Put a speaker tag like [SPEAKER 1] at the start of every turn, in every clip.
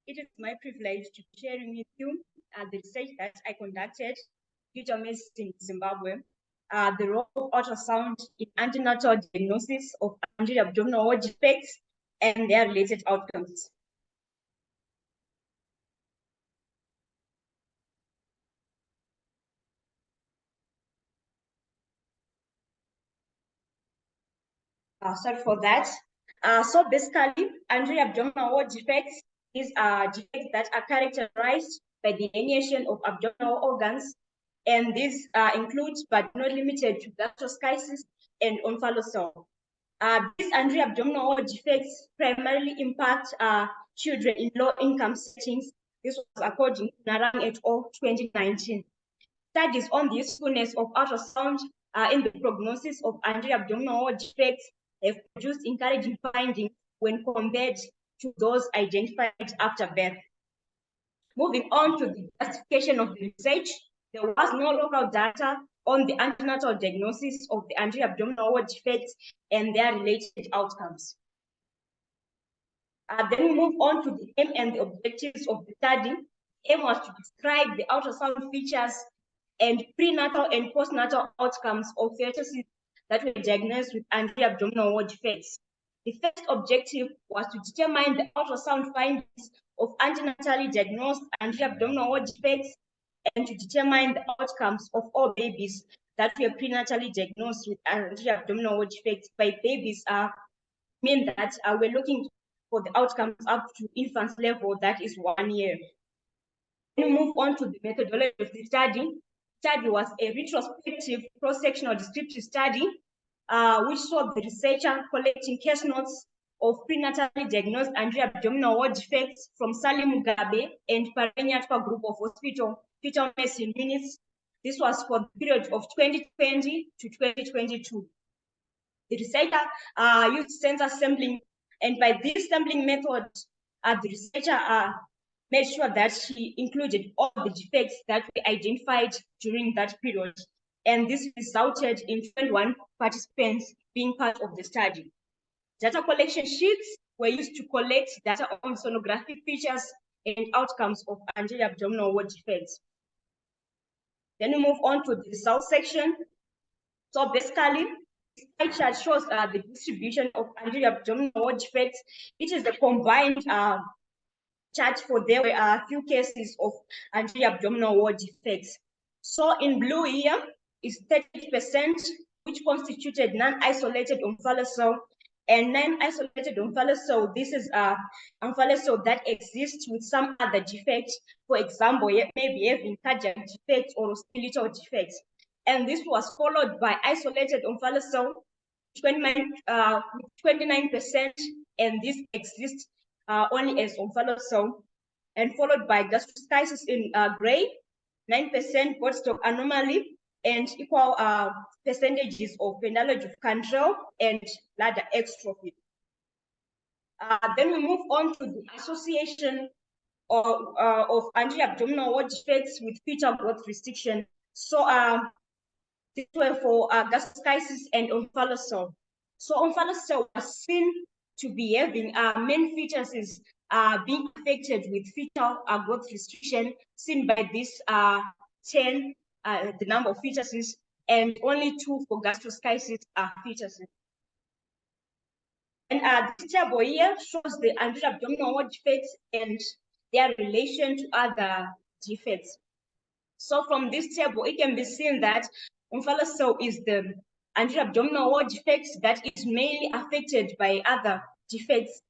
[SPEAKER 1] It is my privilege to be sharing with you the research that I conducted, future medicine in Zimbabwe, the role of ultrasound in antenatal diagnosis of anterior abdominal wall defects and their related outcomes. Sorry for that. So basically, anterior abdominal wall defects is defects that are characterized by the herniation of abdominal organs, and these include but not limited to gastroschisis and omphalocele. These anterior abdominal wall defects primarily impact children in low-income settings. This was according to Narang et al. 2019. Studies on the usefulness of ultrasound in the prognosis of anterior abdominal wall defects have produced encouraging findings when compared to those identified after birth. Moving on to the justification of the research, there was no local data on the antenatal diagnosis of the anterior abdominal wall defects and their related outcomes. Then we move on to the aim and the objectives of the study. The aim was to describe the ultrasound features and prenatal and postnatal outcomes of fetuses that were diagnosed with anterior abdominal wall defects. The first objective was to determine the ultrasound findings of antenatally diagnosed anterior abdominal wall defects and to determine the outcomes of all babies that were prenatally diagnosed with anterior abdominal wall defects. By babies, mean that we're looking for the outcomes up to infant level, that is 1 year. Then we move on to the methodology of the study. The study was a retrospective cross-sectional descriptive study which saw the researcher collecting case notes of prenatally diagnosed anterior abdominal wall defects from Salim Mugabe and Paranyatwa group of hospital fetal medicine units. This was for the period of 2020 to 2022. The researcher used sensor sampling, and by this sampling method, the researcher made sure that she included all the defects that were identified during that period. And this resulted in 21 participants being part of the study. Data collection sheets were used to collect data on sonographic features and outcomes of anterior abdominal wall defects. Then we move on to the results section. So basically, this pie chart shows the distribution of anterior abdominal wall defects. It is the combined chart for there were a few cases of anterior abdominal wall defects. So in blue here is 30%, which constituted non-isolated omphalocele, and non-isolated omphalocele, this is omphalocele that exists with some other defect, for example, maybe having cardiac defects or skeletal defects. And this was followed by isolated omphalocele, 29%, and this exists only as omphalocele, and followed by gastroschisis in gray, 9% Goldstock anomaly, and equal percentages of penalogy of control and bladder extrophy. Then we move on to the association of anterior abdominal wall defects with fetal growth restriction. So these were for gastroschisis and omphalocele. So omphalocele was seen to be having main features is being affected with fetal growth restriction, seen by this 10, the number of fetuses, and only 2 for gastroschisis fetuses. And this table here shows the anterior abdominal wall defects and their relation to other defects. So from this table, it can be seen that omphalocele is the anterior abdominal wall defects that is mainly affected by other defects.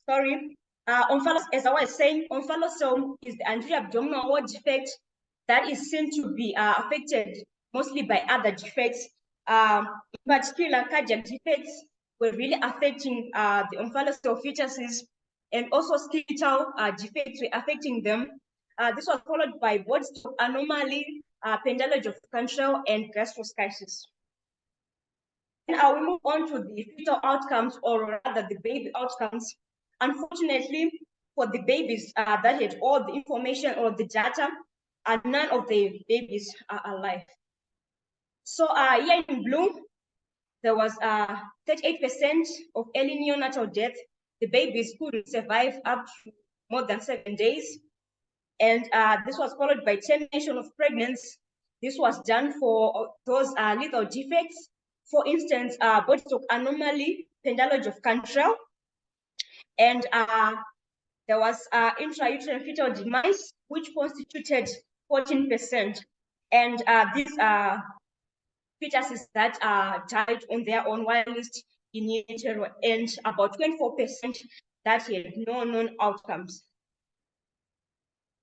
[SPEAKER 1] Sorry, as I was saying, omphalocele is the anterior abdominal wall defect that is seen to be affected mostly by other defects. In particular, cardiac defects were really affecting the omphalocele fetuses, and also skeletal defects were affecting them. This was followed by Goldstock anomaly, penalogy of control, and gastroschisis. And we move on to the fetal outcomes, or rather the baby outcomes. Unfortunately, for the babies that had all the information or the data, none of the babies are alive. So here in blue, there was 38% of early neonatal death. The babies couldn't survive up to more than 7 days. And this was followed by termination of pregnancy. This was done for those lethal defects. For instance, body stock anomaly, pendology of Cantrell, and there was intrauterine fetal demise, which constituted 14%. And these fetuses that died on their own, while in utero, and about 24% that had no known outcomes.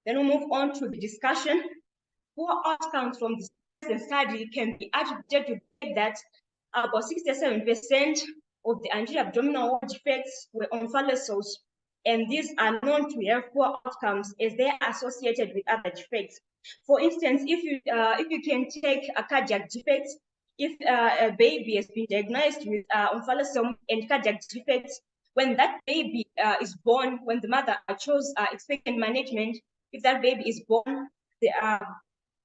[SPEAKER 1] Then we move on to the discussion. Poor outcomes from this study can be attributed to the fact that about 67% of the anterior abdominal wall defects were omphalocele, and these are known to have poor outcomes as they are associated with other defects. For instance, if you can take a cardiac defect, if a baby has been diagnosed with omphalocele and cardiac defects, when that baby is born, when the mother chose expectant management, if that baby is born, the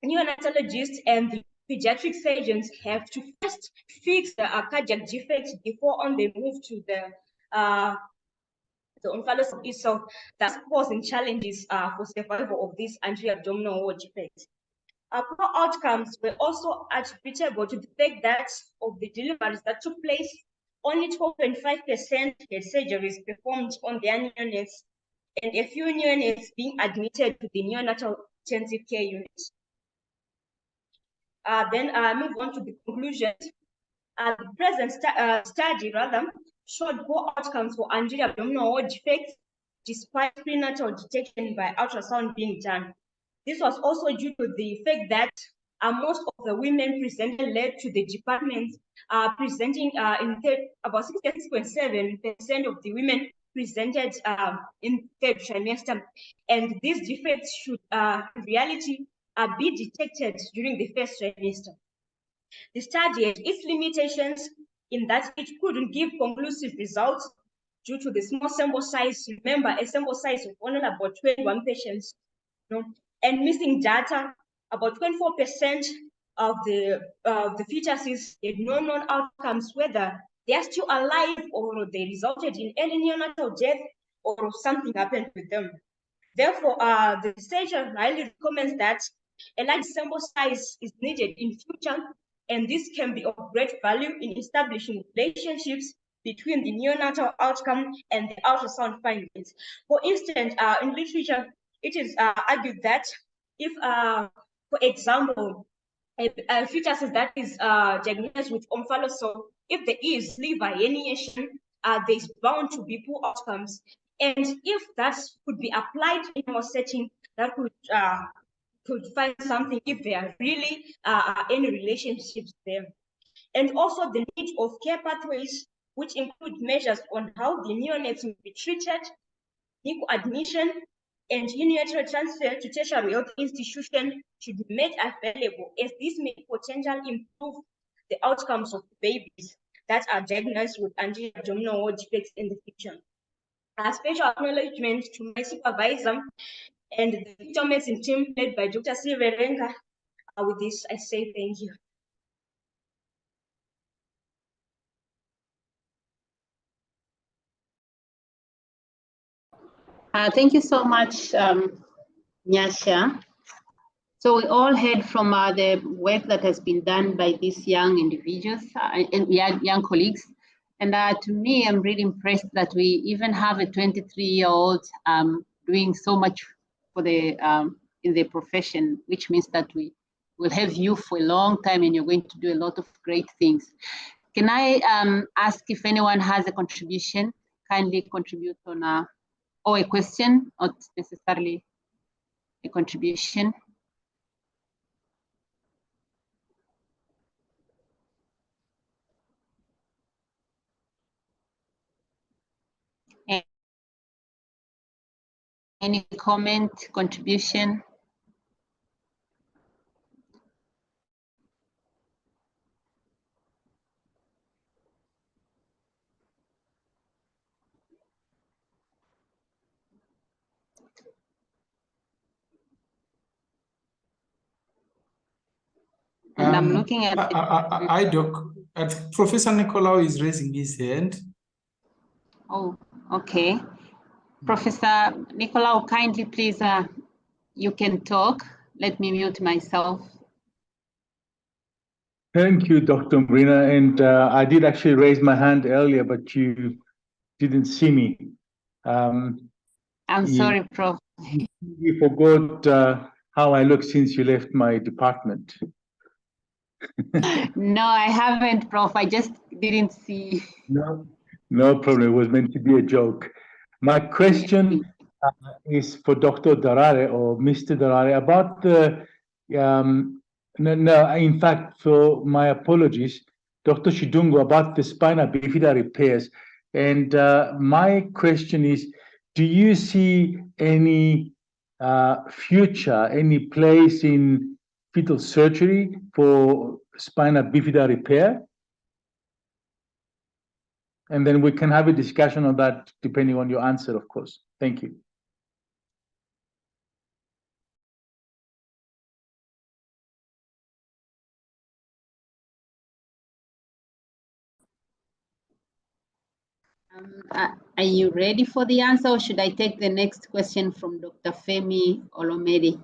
[SPEAKER 1] neonatologists and the pediatric surgeons have to first fix the cardiac defect before they move to the omphalocele itself. That's causing challenges for survival of this anterior abdominal wall defect. Poor outcomes were also attributable to the fact that of the deliveries that took place, only 12.5% had surgeries performed on their neonates, and a few neonates being admitted to the neonatal intensive care unit. Then move on to the conclusions. The present study showed poor outcomes for anterior abdominal wall defects despite prenatal detection by ultrasound being done. This was also due to the fact that most of the women presented led to the department presenting about 66.7% of the women presented in third trimester, and these defects should in reality be detected during the first trimester. The study had its limitations in that it couldn't give conclusive results due to the small sample size. Remember, a sample size of only about 21 patients, and missing data. About 24% of the fetuses had no known outcomes, whether they are still alive or they resulted in early neonatal death or something happened with them. Therefore, the researcher highly recommends that a large sample size is needed in future, and this can be of great value in establishing relationships between the neonatal outcome and the ultrasound findings. For instance, in literature, it is argued that if, for example, a fetus that is diagnosed with omphalocele, if there is liver herniation, there's bound to be poor outcomes. And if that could be applied in our setting, that could find something if there are really any relationships there. And also the need of care pathways, which include measures on how the neonates will be treated, NICU admission, and unilateral transfer to tertiary health institution should be made available, as this may potentially improve the outcomes of babies that are diagnosed with anterior abdominal wall defects in the future. A special acknowledgement to my supervisor and the fetal medicine team led by Dr. Tsvara. With this, I say thank you.
[SPEAKER 2] Thank you so much, Nyasha. So we all heard from the work that has been done by these young individuals and young colleagues. And to me, I'm really impressed that we even have a 23-year-old doing so much for the in the profession, which means that we will have you for a long time and you're going to do a lot of great things. Can I ask if anyone has a contribution? Kindly contribute on or a question, not necessarily a contribution. Any comment, contribution? And I'm looking at
[SPEAKER 3] I, Doc. Professor Nicolau is raising his hand.
[SPEAKER 2] Oh, okay. Professor Nicolau, kindly please, you can talk. Let me mute myself.
[SPEAKER 4] Thank you, Dr. Marina. And I did actually raise my hand earlier, but you didn't see me.
[SPEAKER 2] I'm sorry, Prof.
[SPEAKER 4] You forgot how I look since you left my department.
[SPEAKER 2] No, I haven't, Prof. I just didn't see.
[SPEAKER 4] No problem. It was meant to be a joke. My question is for Dr. Darare or Mr. Darare about the, in fact, for my apologies, Dr. Shidungo, about the spina bifida repairs. And my question is, do you see any future, any place in fetal surgery for spina bifida repair? And then we can have a discussion on that depending on your answer, of course. Thank you.
[SPEAKER 2] Are you ready for the answer, or should I take the next question from Dr. Femi Olomedi?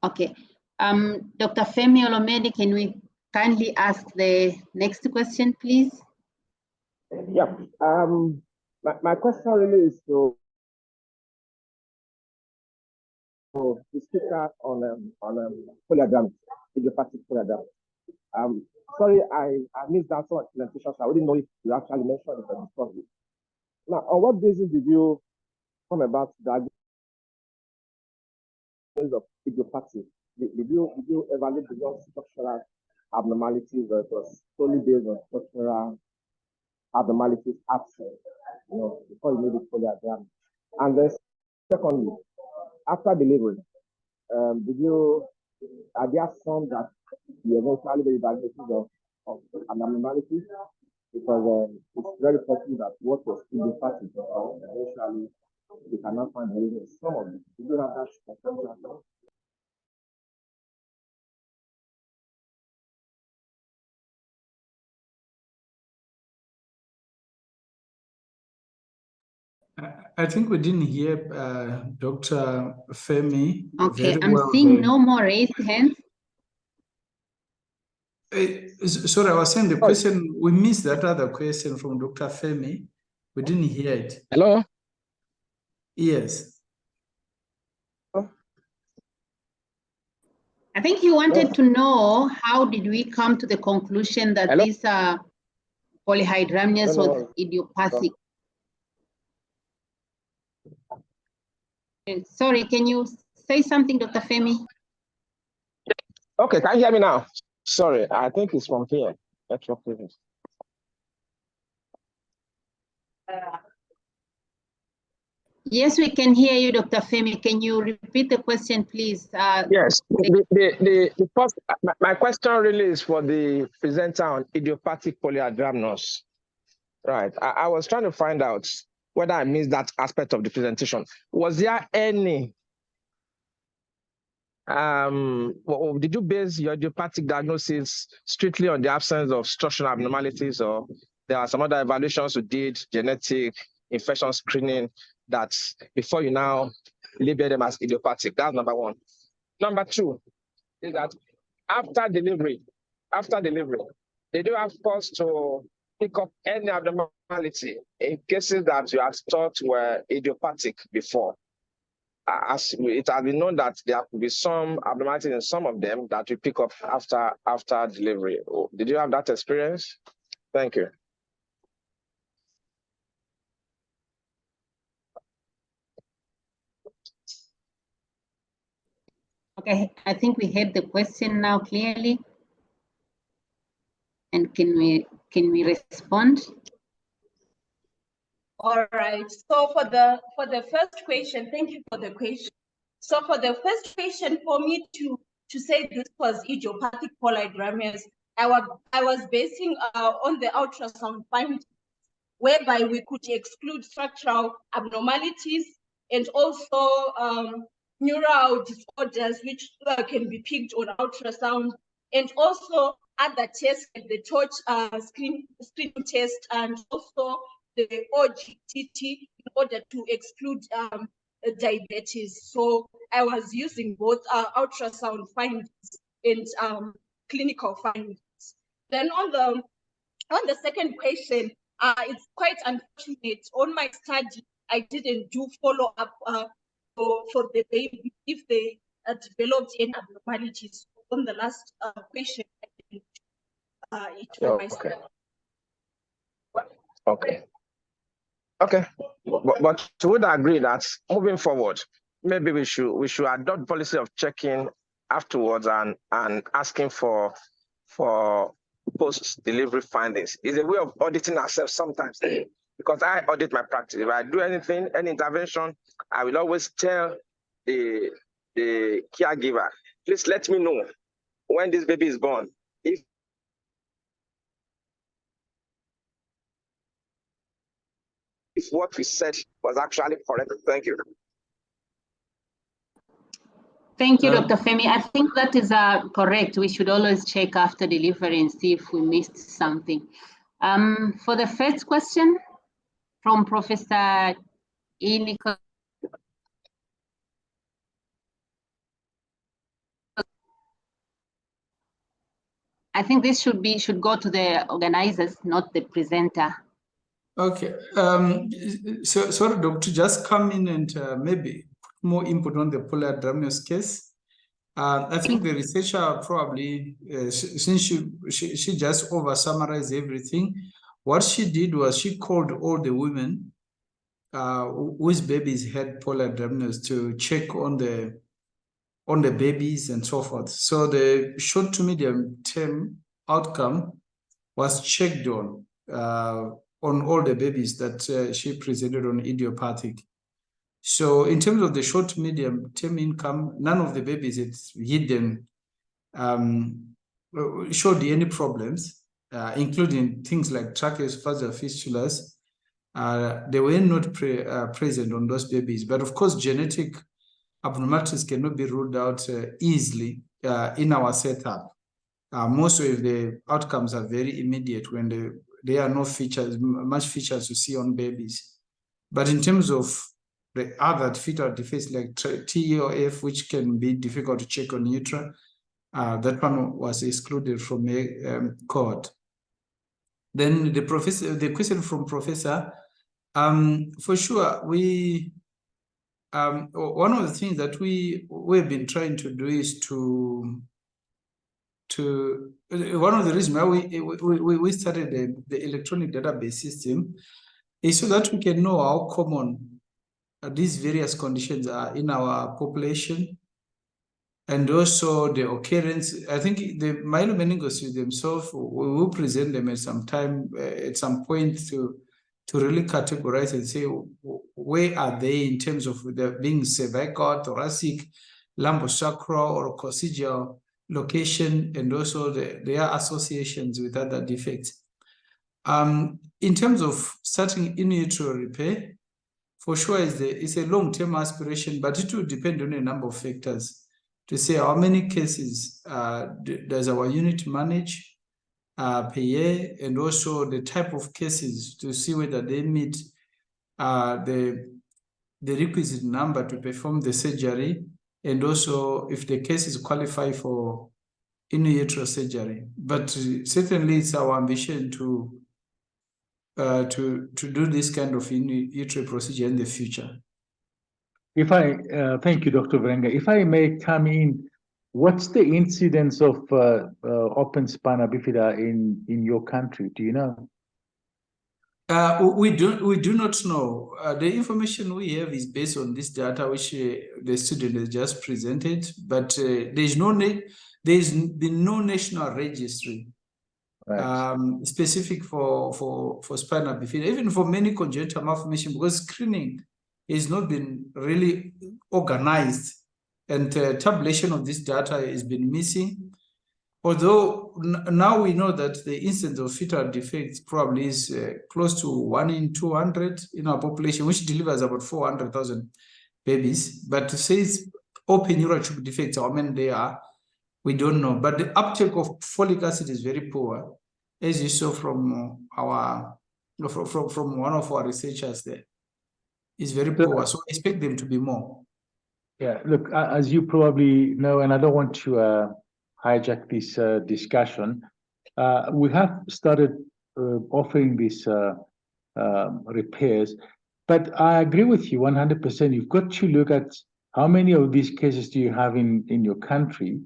[SPEAKER 2] Okay. Dr. Femi Olomedi, can we kindly ask the next question, please?
[SPEAKER 5] Yeah. My question really is to the speaker on polygram, idiopathic polygram. Sorry, I missed that one presentation, so I didn't know if you actually mentioned it or discussed it. Now, on what basis did you come about the diagnosis of idiopathic? Did you evaluate the structural abnormalities, or it was solely based on structural abnormalities absent, before you made it polygram? And then secondly, after delivery, are there some that you eventually made diagnosis of abnormalities? Because it's very possible that what was idiopathic, eventually you cannot find the reason. Some of them. Did you have that potential?
[SPEAKER 3] I think we didn't hear Dr. Femi.
[SPEAKER 2] Okay, I'm seeing no more raised hands.
[SPEAKER 3] Sorry, I was saying the question, we missed that other question from Dr. Femi. We didn't hear it.
[SPEAKER 5] Hello?
[SPEAKER 3] Yes.
[SPEAKER 2] I think you wanted to know how did we come to the conclusion that these polyhydramnios was idiopathic. Sorry, can you say something, Dr. Femi?
[SPEAKER 5] Okay, can you hear me now? Sorry, I think it's from here.
[SPEAKER 2] Yes, we can hear you, Dr. Femi. Can you repeat the question, please?
[SPEAKER 5] Yes, the first, my question really is for the presenter on idiopathic polyhydramnios. Right, I was trying to find out whether I missed that aspect of the presentation. Was there any, did you base your idiopathic diagnosis strictly on the absence of structural abnormalities, or there are some other evaluations you did, genetic, infection screening, that before you now label them as idiopathic? That's number one. Number two is that after delivery, they do have cause to pick up any abnormality in cases that you had thought were idiopathic before. As it has been known that there could be some abnormalities in some of them that you pick up after delivery. Did you have that experience? Thank you.
[SPEAKER 2] Okay, I think we heard the question now clearly. And can we respond?
[SPEAKER 1] All right. So for the first question, thank you for the question. So for the first question, for me to say this was idiopathic polyhydramnios, I was basing on the ultrasound findings, whereby we could exclude structural abnormalities and also neural disorders which can be picked on ultrasound, and also other tests like the torch screening test and also the OGTT in order to exclude diabetes. So I was using both ultrasound findings and clinical findings. Then on the second question, it's quite unfortunate. On my study, I didn't do follow-up for the baby if they developed any abnormalities. On the last question, I didn't it for my study.
[SPEAKER 5] Okay. Okay. But we would agree that moving forward, maybe we should adopt policy of checking afterwards and asking for post-delivery findings. It's a way of auditing ourselves sometimes. Because I audit my practice. If I do anything, any intervention, I will always tell the caregiver, please let me know when this baby is born. If what we said was actually correct. Thank you.
[SPEAKER 2] Thank you, Dr. Femi. I think that is correct. We should always check after delivery and see if we missed something. For the first question from Professor Iliko. I think this should go to the organizers, not the presenter.
[SPEAKER 3] Okay. So sorry, Doctor, just come in and maybe put more input on the polar abdominis case. I think the researcher probably, since she just over summarized everything, what she did was she called all the women whose babies had polar abdominis to check on the babies and so forth. So the short to medium term outcome was checked on all the babies that she presented on idiopathic. So in terms of the short to medium term income, none of the babies it's hidden showed any problems, including things like tracheoesophageal fistulas. They were not present on those babies, but of course genetic abnormalities cannot be ruled out easily in our setup. Most of the outcomes are very immediate when there are no much features to see on babies. But in terms of the other fetal defects like TEOF, which can be difficult to check on utero, that one was excluded from a cohort. Then the question from Professor, for sure, one of the things that we've been trying to do is one of the reasons why we started the electronic database system is so that we can know how common these various conditions are in our population, and also the occurrence. I think the myelomeningocele themselves, we will present them at some time, at some point to really categorize and say where are they in terms of being cervical, thoracic, lumbosacral, or coccygeal location, and also their associations with other defects. In terms of starting in utero repair, for sure it's a long-term aspiration, but it will depend on a number of factors to say how many cases does our unit manage per year, and also the type of cases to see whether they meet the requisite number to perform the surgery, and also if the cases qualify for in utero surgery. But certainly it's our ambition to do this kind of in utero procedure in the future.
[SPEAKER 4] If I thank you, Dr. Vrenga. If I may come in, what's the incidence of open spina bifida in your country? Do you know?
[SPEAKER 3] We do not know. The information we have is based on this data which the student has just presented, but there's been no national registry specific for spina bifida, even for many congenital malformations, because screening has not been really organized, and tabulation of this data has been missing. Although now we know that the incidence of fetal defects probably is close to 1 in 200 in our population, which delivers about 400,000 babies. But to say it's open neural tube defects, how many they are, We don't know, but the uptake of folic acid is very poor, as you saw from from one of our researchers there. It's very poor, so expect them to be more.
[SPEAKER 4] Yeah, look, as you probably know, and I don't want to hijack this discussion, we have started offering these repairs, but I agree with you 100%. You've got to look at how many of these cases do you have in your country.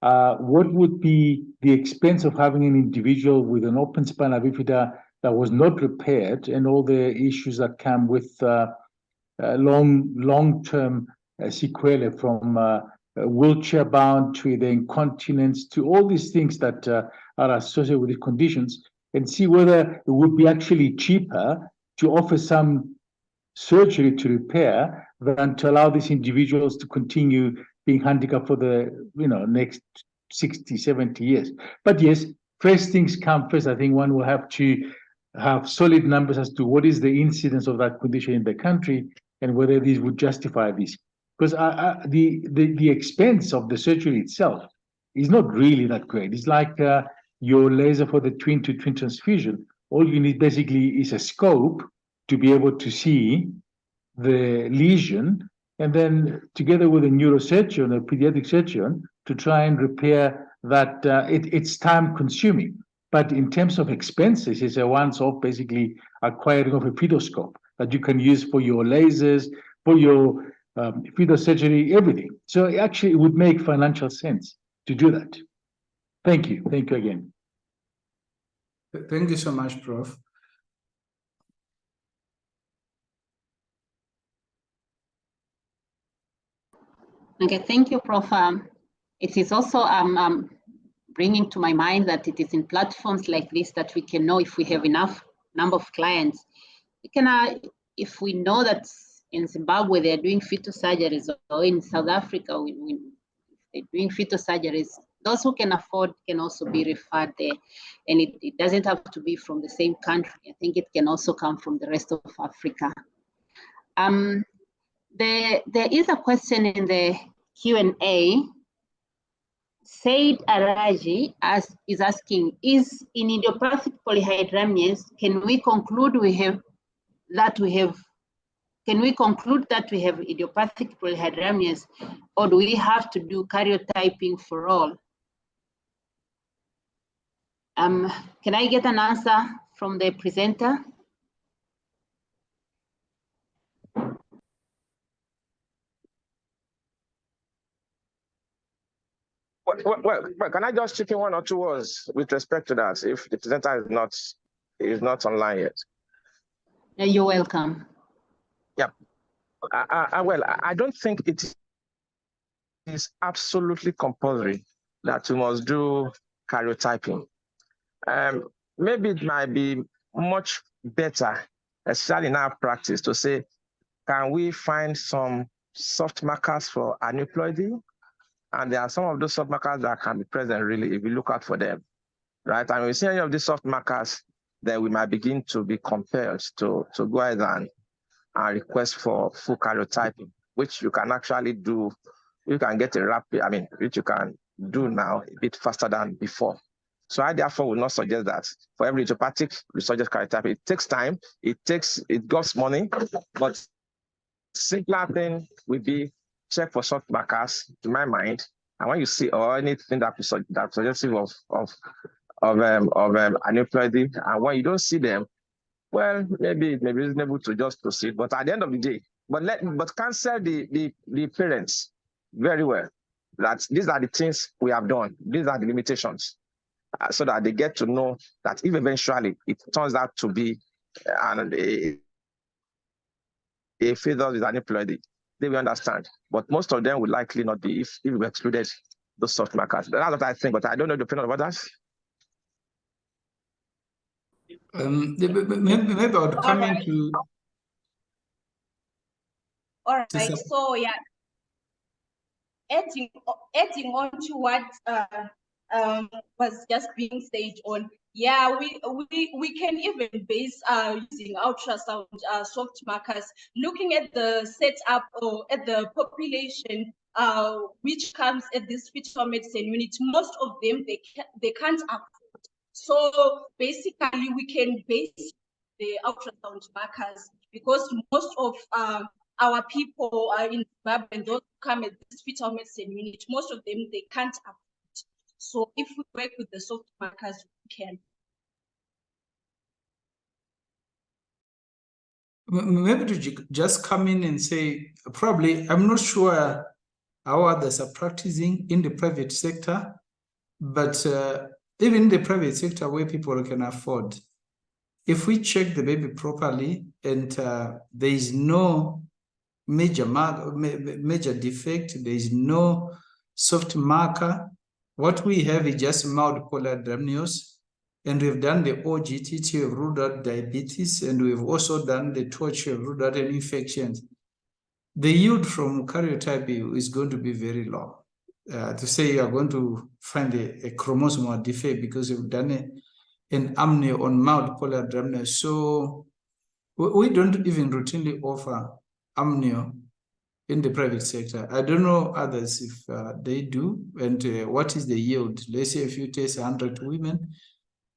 [SPEAKER 4] What would be the expense of having an individual with an open spina bifida that was not repaired, and all the issues that come with long-term sequelae, from wheelchair bound to the incontinence to all these things that are associated with the conditions, and see whether it would be actually cheaper to offer some surgery to repair than to allow these individuals to continue being handicapped for the next 60, 70 years. But yes, first things come first. I think one will have to have solid numbers as to what is the incidence of that condition in the country and whether these would justify this. Because the expense of the surgery itself is not really that great. It's like your laser for the twin-to-twin transfusion. All you need basically is a scope to be able to see the lesion, and then together with a neurosurgeon, a pediatric surgeon, to try and repair that. It's time consuming, but in terms of expenses, it's a once-off, basically acquiring of a pedoscope that you can use for your lasers, for your fetal surgery, everything. So actually, it would make financial sense to do that. Thank you. Thank you again.
[SPEAKER 3] Thank you so much, Prof.
[SPEAKER 2] Okay, thank you, Prof. It is also bringing to my mind that it is in platforms like this that we can know if we have enough number of clients. We can, if we know that in Zimbabwe they're doing fetal surgeries, or in South Africa they're doing fetal surgeries, those who can afford can also be referred there. And it doesn't have to be from the same country. I think it can also come from the rest of Africa. There is a question in the Q&A. Said Araji is asking, is in idiopathic polyhydramnias, can we conclude that we have idiopathic polyhydramnias, or do we have to do karyotyping for all? Can I get an answer from the presenter?
[SPEAKER 5] Well, can I just chip in one or two words with respect to that, if the presenter is not online yet?
[SPEAKER 2] You're welcome.
[SPEAKER 5] Yeah. Well, I don't think it is absolutely compulsory that we must do karyotyping. Maybe it might be much better, especially in our practice, to say, can we find some soft markers for aneuploidy? And there are some of those soft markers that can be present, really, if we look out for them, right? And when we see any of these soft markers, then we might begin to be compelled to go ahead and request for full karyotyping, which you can actually do. You can get a rapid, which you can do now a bit faster than before. So I therefore will not suggest that for every idiopathic resurgent karyotyping. It takes time, it costs money, but simpler thing would be check for soft markers, to my mind, and when you see or anything that's suggestive of aneuploidy, and when you don't see them, well, maybe it may be reasonable to just proceed. But at the end of the day, but cancel the parents very well. That these are the things we have done. These are the limitations, so that they get to know that if eventually it turns out to be a fetal with aneuploidy, they will understand. But most of them will likely not be if we excluded those soft markers. That's what I think, but I don't know the opinion of others.
[SPEAKER 3] Maybe I would come into.
[SPEAKER 1] All right. So yeah, adding on to what was just being said on. Yeah, we can even base using ultrasound soft markers, looking at the setup or at the population
[SPEAKER 6] which comes at this fetal medicine unit, most of them they can't afford. So basically, we can base the ultrasound markers because most of our people are in Zimbabwe, and those who come at this fetal medicine unit, most of them they can't afford. So if we work with the soft markers, we can.
[SPEAKER 3] Maybe to just come in and say, probably, I'm not sure how others are practicing in the private sector, but even in the private sector where people can afford, if we check the baby properly and there is no major defect, there is no soft marker, what we have is just mild polydramnios. And we've done the OGTT, we've ruled out diabetes, and we've also done the torch, we've ruled out any infections. The yield from karyotype is going to be very low. To say you are going to find a chromosomal defect because you've done an amnio on mild polydramnios. So we don't even routinely offer amnio in the private sector. I don't know others if they do, and what is the yield? Let's say if you test 100 women,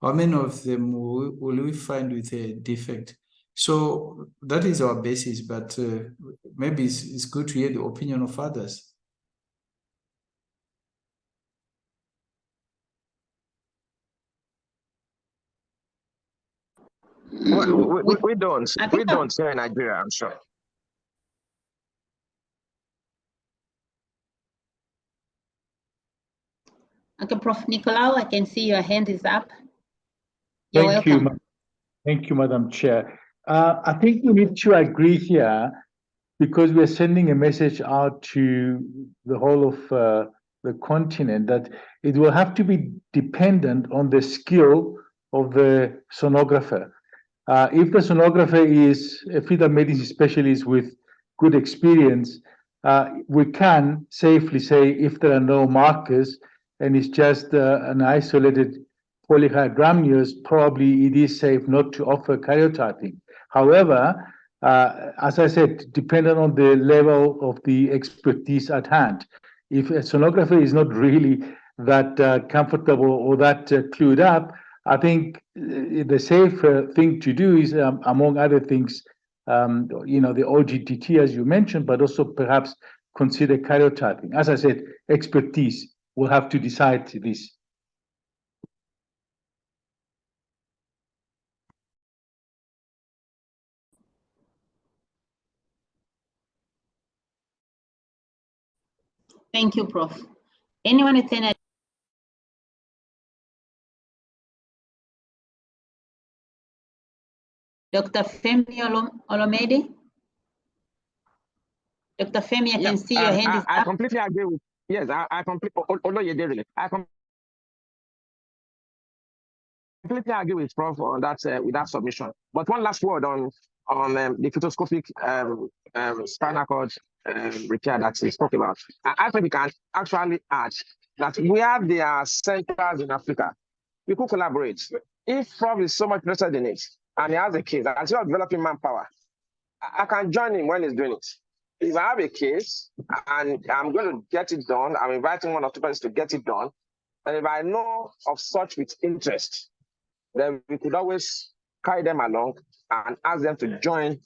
[SPEAKER 3] how many of them will we find with a defect? So that is our basis, but maybe it's good to hear the opinion of others.
[SPEAKER 5] We don't here in Nigeria, I'm sure.
[SPEAKER 2] Okay, Prof. Nicolaou, I can see your hand is up.
[SPEAKER 4] You're welcome. Thank you, Madam Chair. I think we need to agree here because we're sending a message out to the whole of the continent that it will have to be dependent on the skill of the sonographer. If the sonographer is a fetal medicine specialist with good experience, we can safely say if there are no markers and it's just an isolated polyhydramnios, probably it is safe not to offer karyotyping. However, as I said, depending on the level of the expertise at hand. If a sonographer is not really that comfortable or that clued up, I think the safe thing to do is, among other things, the OGTT, as you mentioned, but also perhaps consider karyotyping. As I said, expertise will have to decide this.
[SPEAKER 2] Thank you, Prof. Anyone with any? Dr. Femi Olomede? Dr. Femi, I can see your hand is up.
[SPEAKER 5] I completely agree with, yes, I completely agree with Prof on that, with that submission. But one last word on the fetoscopic spinal cord repair that he spoke about. I think we can actually add that where there are centers in Africa, we could collaborate. If Prof is so much interested in it and he has a case, and instead of developing manpower, I can join him when he's doing it. If I have a case and I'm going to get it done, I'm inviting one or two persons to get it done. And if I know of such with interest, then we could always carry them along and ask them to join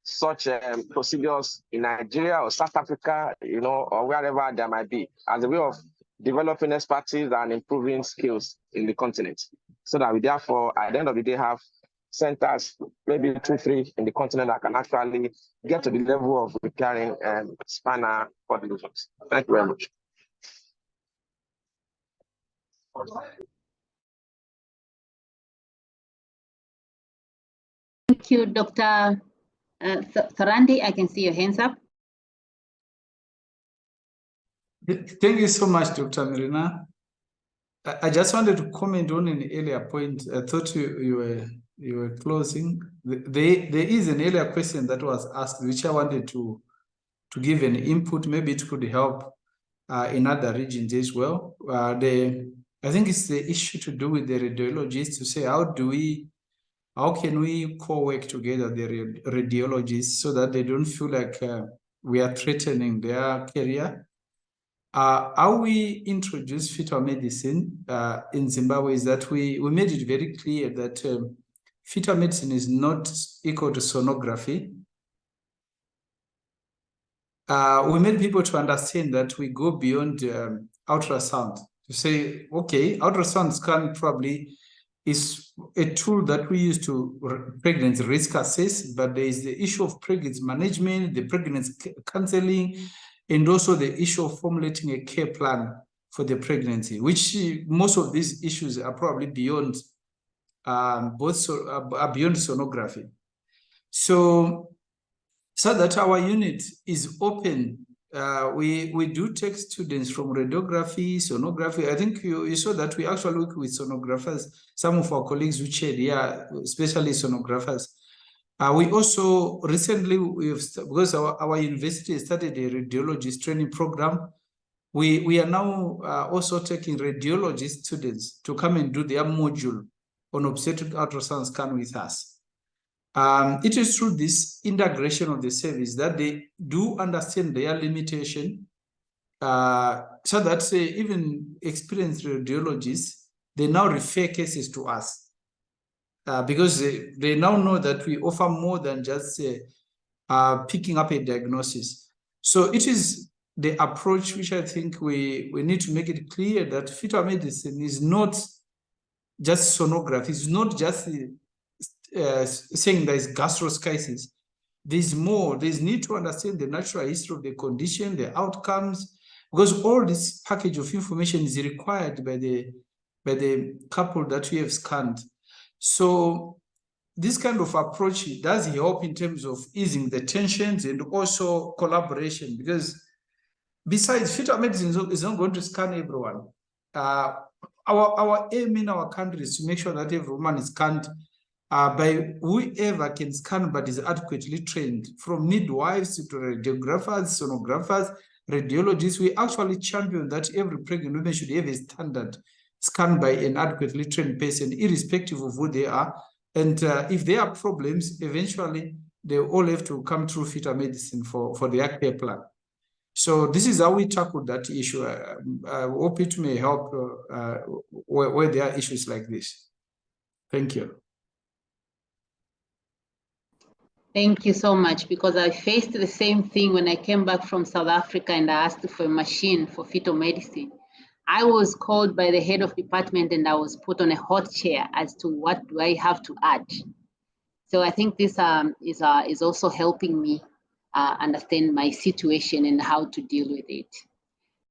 [SPEAKER 5] such procedures in Nigeria or South Africa, or wherever there might be, as a way of developing expertise and improving skills in the continent. So that we therefore, at the end of the day, have centers, maybe 2, 3 in the continent that can actually get to the level of repairing spinal cord lesions. Thank you very much.
[SPEAKER 2] Thank you, Dr. Sarandi. I can see your hands up.
[SPEAKER 3] Thank you so much, Dr. Marina. I just wanted to comment on an earlier point. I thought you were closing. There is an earlier question that was asked, which I wanted to give an input. Maybe it could help in other regions as well. I think it's the issue to do with the radiologists to say how can we co-work together, the radiologists, so that they don't feel like we are threatening their career. How we introduced fetal medicine in Zimbabwe is that we made it very clear that fetal medicine is not equal to sonography. We made people to understand that we go beyond ultrasound. To say, okay, ultrasound scan probably is a tool that we use to pregnancy risk assess, but there is the issue of pregnancy management, the pregnancy counseling, and also the issue of formulating a care plan for the pregnancy, which most of these issues are probably beyond beyond sonography. So that our unit is open, we do take students from radiography, sonography. I think you saw that we actually work with sonographers. Some of our colleagues who chaired here, especially sonographers. We also recently, because our university started a radiologist training program, we are now also taking radiologist students to come and do their module on obstetric ultrasound scan with us. It is through this integration of the service that they do understand their limitation, so that even experienced radiologists, they now refer cases to us. Because they now know that we offer more than just picking up a diagnosis. So it is the approach which I think we need to make it clear that fetal medicine is not just sonography, it's not just saying there is gastroschisis. There's more, there's need to understand the natural history of the condition, the outcomes, because all this package of information is required by the couple that we have scanned. So this kind of approach does help in terms of easing the tensions and also collaboration, because besides, fetal medicine is not going to scan everyone. Our aim in our country is to make sure that every woman is scanned by whoever can scan but is adequately trained, from midwives to radiographers, sonographers, radiologists. We actually champion that every pregnant woman should have a standard scanned by an adequately trained person, irrespective of who they are. And if there are problems, eventually they all have to come through fetal medicine for their care plan. So this is how we tackle that issue. I hope it may help where there are issues like this. Thank you.
[SPEAKER 2] Thank you so much, because I faced the same thing when I came back from South Africa and I asked for a machine for fetal medicine. I was called by the head of department and I was put on a hot chair as to what do I have to add. So I think this is also helping me understand my situation and how to deal with it.